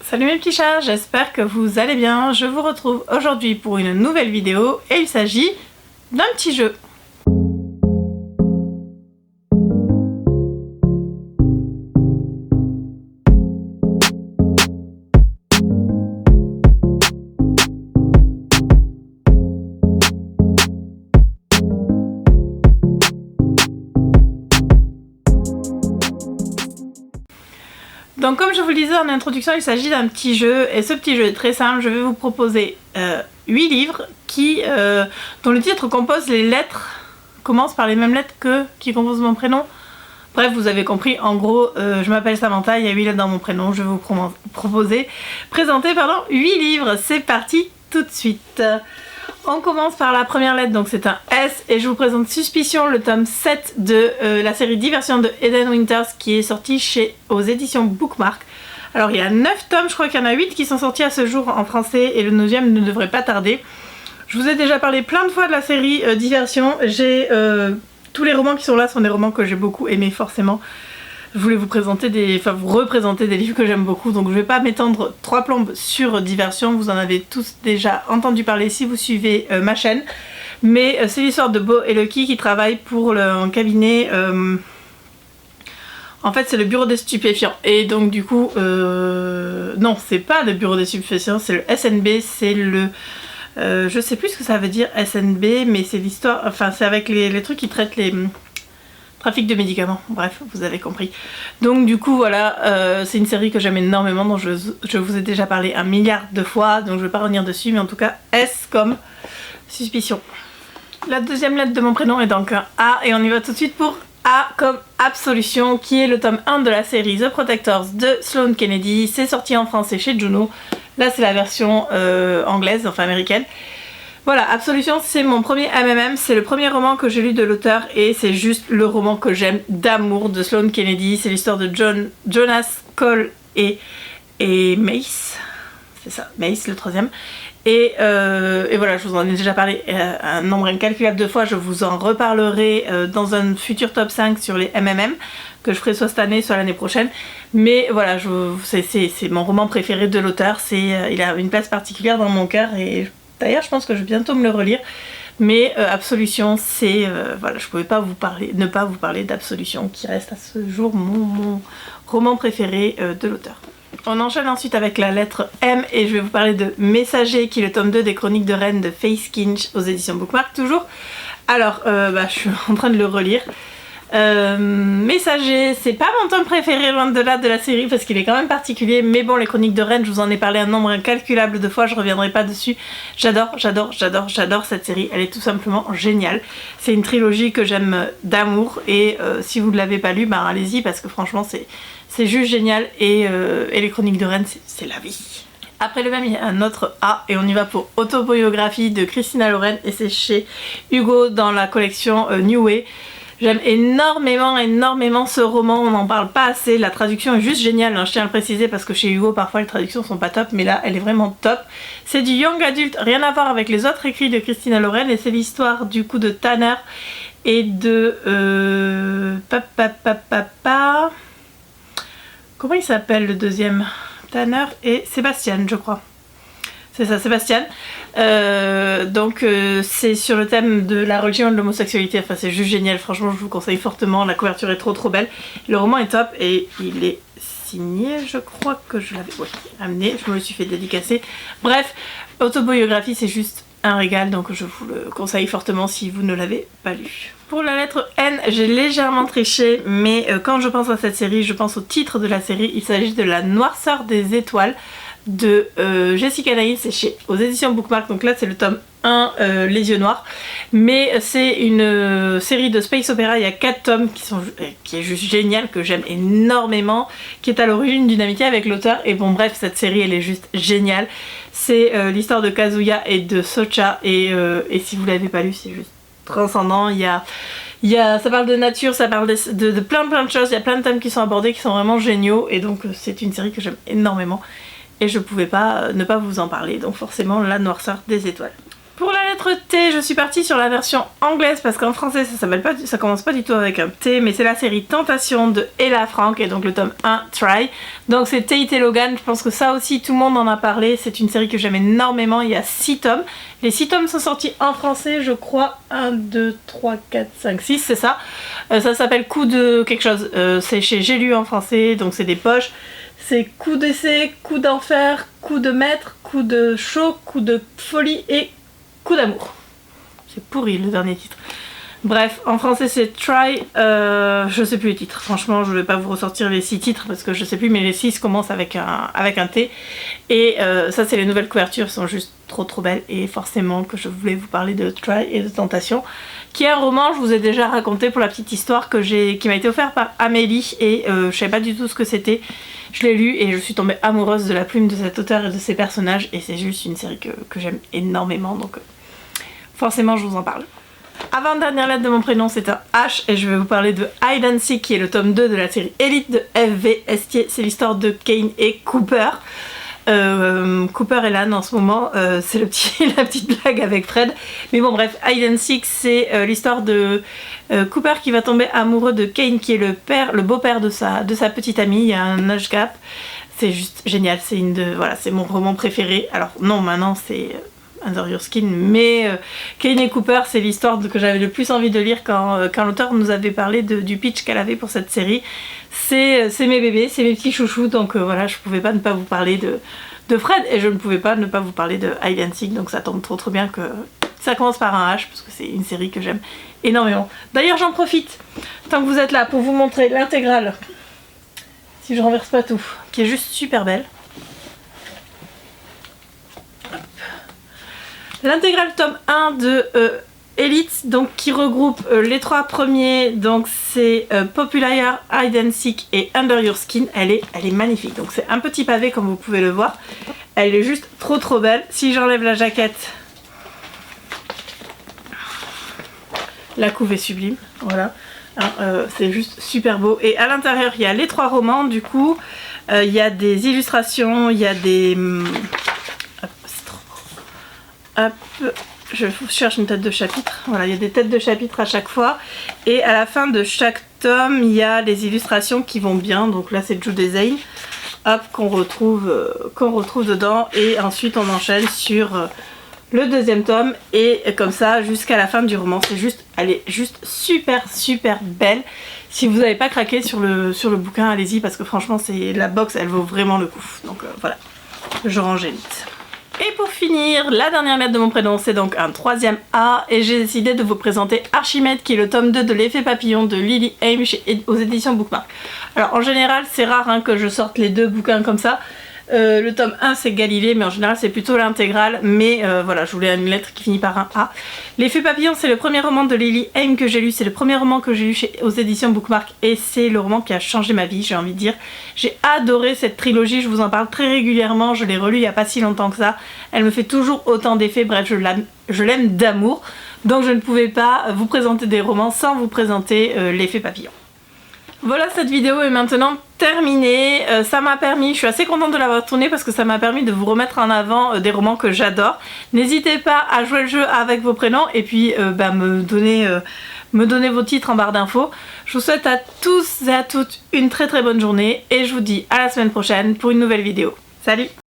Salut mes petits chats, j'espère que vous allez bien. Je vous retrouve aujourd'hui pour une nouvelle vidéo et il s'agit d'un petit jeu. Donc comme je vous le disais en introduction, il s'agit d'un petit jeu et ce petit jeu est très simple. Je vais vous proposer 8 livres dont le titre commence par les mêmes lettres qui composent mon prénom. Bref, vous avez compris, en gros, je m'appelle Samantha, il y a 8 lettres dans mon prénom, je vais vous présenter 8 livres. C'est parti tout de suite. On commence par la première lettre, donc c'est un S, et je vous présente Suspicion, le tome 7 de la série Diversion de Eden Winters qui est sorti aux éditions Bookmark. Alors il y a 9 tomes, je crois qu'il y en a 8 qui sont sortis à ce jour en français et le 9e ne devrait pas tarder. Je vous ai déjà parlé plein de fois de la série Diversion. Tous les romans qui sont là sont des romans que j'ai beaucoup aimés forcément. Je voulais vous représenter des livres que j'aime beaucoup, donc je vais pas m'étendre 3 plombes sur Diversion, vous en avez tous déjà entendu parler si vous suivez ma chaîne. Mais c'est l'histoire de Beau et Lucky qui travaillent pour un cabinet, en fait c'est le bureau des stupéfiants. Et donc du coup, non c'est pas le bureau des stupéfiants, c'est le SNB, c'est le... je sais plus ce que ça veut dire SNB, mais c'est l'histoire, enfin c'est avec les trucs qui traitent les... trafic de médicaments, bref, vous avez compris. Donc du coup voilà, c'est une série que j'aime énormément, dont je vous ai déjà parlé 1 milliard de fois, donc je vais pas revenir dessus, mais en tout cas, S comme Suspicion. La deuxième lettre de mon prénom est donc un A, et on y va tout de suite pour A comme Absolution, qui est le tome 1 de la série The Protectors de Sloane Kennedy. C'est sorti en français chez Juno, là c'est la version anglaise, enfin américaine. Voilà, Absolution, c'est mon premier MMM, c'est le premier roman que j'ai lu de l'auteur et c'est juste le roman que j'aime d'amour de Sloane Kennedy. C'est l'histoire de Jonas, Cole et Mace, c'est ça, Mace le troisième. Et voilà, je vous en ai déjà parlé un nombre incalculable de fois, je vous en reparlerai dans un futur top 5 sur les MMM que je ferai soit cette année, soit l'année prochaine. Mais voilà, c'est mon roman préféré de l'auteur, il a une place particulière dans mon cœur et... D'ailleurs, je pense que je vais bientôt me le relire, mais Absolution, c'est... voilà, je pouvais pas ne pas vous parler d'Absolution, qui reste à ce jour mon roman préféré de l'auteur. On enchaîne ensuite avec la lettre M, et je vais vous parler de Messager, qui est le tome 2 des Chroniques de Rennes de Faith Kinch, aux éditions Bookmark, toujours. Alors, je suis en train de le relire. Messager, c'est pas mon tome préféré loin de là de la série parce qu'il est quand même particulier, mais bon, les Chroniques de Rennes, je vous en ai parlé un nombre incalculable de fois, je reviendrai pas dessus. J'adore cette série, elle est tout simplement géniale. C'est une trilogie que j'aime d'amour et si vous ne l'avez pas lu, ben allez-y parce que franchement c'est juste génial et les Chroniques de Rennes, c'est la vie. Après le même, il y a un autre A et on y va pour Autobiographie de Christina Loren et c'est chez Hugo dans la collection New Way. J'aime énormément ce roman, on n'en parle pas assez, la traduction est juste géniale, hein, je tiens à le préciser parce que chez Hugo parfois les traductions sont pas top, mais là elle est vraiment top. C'est du young adulte, rien à voir avec les autres écrits de Christina Loren et c'est l'histoire du coup de Tanner et de... Comment il s'appelle le deuxième? Tanner et Sébastien je crois. C'est ça, Sébastien. Donc c'est sur le thème de la religion et de l'homosexualité. Enfin c'est juste génial, franchement je vous conseille fortement. La couverture est trop belle. Le roman est top et il est signé, je crois que je l'avais amené. Je me le suis fait dédicacer. Bref, Autobiographie c'est juste un régal, donc je vous le conseille fortement si vous ne l'avez pas lu. Pour la lettre N, j'ai légèrement triché, mais quand je pense à cette série, je pense au titre de la série. Il s'agit de La Noirceur des étoiles de Jessica Naïs, c'est aux éditions Bookmark, donc là c'est le tome 1, Les yeux noirs, mais c'est une série de space opéra, il y a 4 tomes qui est juste génial, que j'aime énormément, qui est à l'origine d'une amitié avec l'auteur, et bon bref, cette série elle est juste géniale, c'est l'histoire de Kazuya et de Socha, et si vous l'avez pas lu, c'est juste transcendant, ça parle de nature, ça parle de plein de choses, il y a plein de thèmes qui sont abordés, qui sont vraiment géniaux, et donc c'est une série que j'aime énormément. Et je pouvais pas ne pas vous en parler, donc forcément La Noirceur des étoiles. Pour la lettre T, je suis partie sur la version anglaise parce qu'en français ça s'appelle pas, ça commence pas du tout avec un T, mais c'est la série Tentation de Ella Frank et donc le tome 1 Try. Donc c'est Tate et Logan, je pense que ça aussi tout le monde en a parlé, c'est une série que j'aime énormément, il y a 6 tomes. Les 6 tomes sont sortis en français, je crois 1, 2, 3, 4, 5, 6, c'est ça. Ça s'appelle Coup de quelque chose, c'est chez J'ai lu en français, donc c'est des poches. C'est Coup d'essai, Coup d'enfer, Coup de maître, Coup de chaud, Coup de folie et Coup d'amour. C'est pourri le dernier titre. Bref, en français c'est Try, je sais plus les titres. Franchement, je vais pas vous ressortir les 6 titres parce que je sais plus, mais les 6 commencent avec un T. Et ça, c'est les nouvelles couvertures, sont juste trop belles. Et forcément que je voulais vous parler de Try et de Tentation, qui est un roman, je vous ai déjà raconté pour la petite histoire qui m'a été offert par Amélie. Et je savais pas du tout ce que c'était. Je l'ai lu et je suis tombée amoureuse de la plume de cet auteur et de ses personnages. Et c'est juste une série que j'aime énormément, donc forcément je vous en parle. Avant-dernière lettre de mon prénom, c'est un H et je vais vous parler de Hide and Seek qui est le tome 2 de la série Elite de F.V. Estier. C'est l'histoire de Kane et Cooper. Cooper et Lan en ce moment, c'est la petite blague avec Fred. Mais bon bref, Hide and Seek c'est l'histoire de Cooper qui va tomber amoureux de Kane qui est le beau-père de sa petite amie. Il y a un âge gap. C'est juste génial, c'est mon roman préféré. Alors non, maintenant c'est Under Your Skin, mais Kane et Cooper, c'est l'histoire que j'avais le plus envie de lire quand l'auteur nous avait parlé du pitch qu'elle avait pour cette série. C'est mes bébés, c'est mes petits chouchous, donc voilà, je pouvais pas ne pas vous parler de Fred et je ne pouvais pas ne pas vous parler de Hide and Seek, donc ça tombe trop bien que ça commence par un H parce que c'est une série que j'aime énormément. D'ailleurs, j'en profite, tant que vous êtes là, pour vous montrer l'intégrale, si je renverse pas tout, qui est juste super belle. L'intégrale tome 1 de Elite, donc qui regroupe les 3 premiers, donc c'est Populaire, Hide and Seek et Under Your Skin. Elle est magnifique, donc c'est un petit pavé comme vous pouvez le voir. Elle est juste trop belle. Si j'enlève la jaquette, la couve est sublime, voilà. C'est juste super beau. Et à l'intérieur il y a les 3 romans, du coup il y a des illustrations, il y a des... Hop, je cherche une tête de chapitre. Voilà, il y a des têtes de chapitre à chaque fois. Et à la fin de chaque tome, il y a les illustrations qui vont bien. Donc là, c'est Jude Design. Hop, qu'on retrouve dedans. Et ensuite, on enchaîne sur le 2e tome. Et comme ça, jusqu'à la fin du roman. Elle est juste super belle. Si vous n'avez pas craqué sur le bouquin, allez-y. Parce que franchement, la box, elle vaut vraiment le coup. Donc voilà, je range vite. Et pour finir, la dernière lettre de mon prénom, c'est donc un 3e A et j'ai décidé de vous présenter Archimède qui est le tome 2 de l'effet papillon de Lily Haim aux éditions Bookmark. Alors en général, c'est rare que je sorte les 2 bouquins comme ça. Le tome 1 c'est Galilée, mais en général c'est plutôt l'intégrale, mais voilà, je voulais une lettre qui finit par un A. L'effet papillon, c'est le premier roman de Lily Haim que j'ai lu, c'est le premier roman que j'ai lu aux éditions Bookmark et c'est le roman qui a changé ma vie, j'ai envie de dire. J'ai adoré cette trilogie, je vous en parle très régulièrement, je l'ai relue il n'y a pas si longtemps que ça. Elle me fait toujours autant d'effets, bref, je l'aime d'amour, donc je ne pouvais pas vous présenter des romans sans vous présenter l'effet papillon. Voilà, cette vidéo est maintenant terminée. Ça m'a permis, je suis assez contente de l'avoir tournée parce que ça m'a permis de vous remettre en avant des romans que j'adore. N'hésitez pas à jouer le jeu avec vos prénoms et puis me donner vos titres en barre d'infos. Je vous souhaite à tous et à toutes une très bonne journée et je vous dis à la semaine prochaine pour une nouvelle vidéo. Salut!